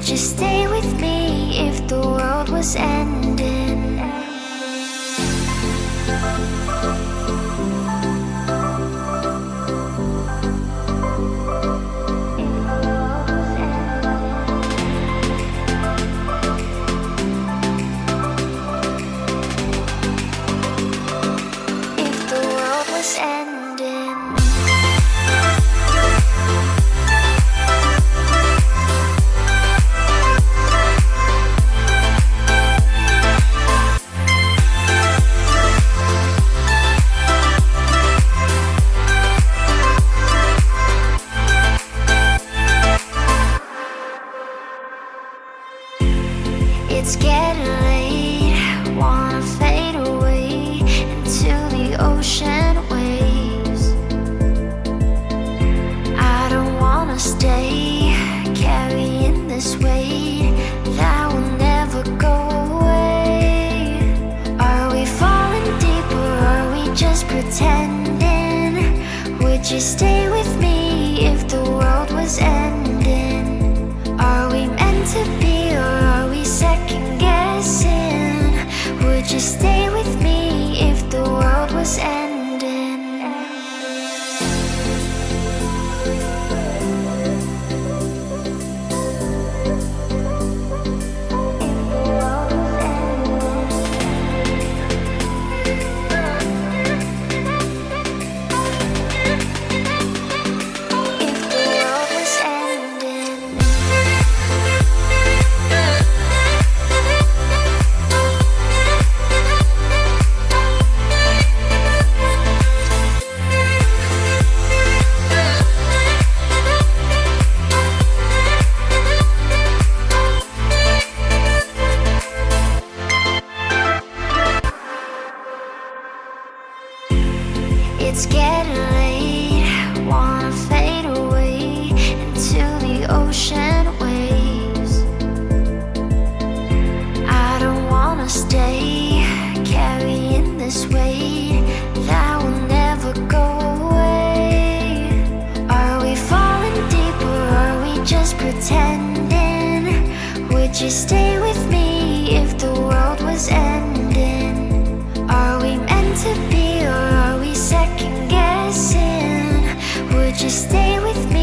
Would you stay with me if the world was ending? If the world was ending. It's getting late, wanna fade away into the ocean waves. I don't wanna stay carrying this weight that will never go away. Are we falling deep or are we just pretending? Would you stay with me if the world was ending? Are we meant to be or are we second guessing? Would you stay with me if the world was ending? If the world was ending. It's getting late, wanna fade away into the ocean waves. I don't wanna stay carrying this weight that will never go away. Are we falling deep or are we just pretending? Would you stay with me if the world was ending? Are we meant to be or are we second guessing? Would you stay with me?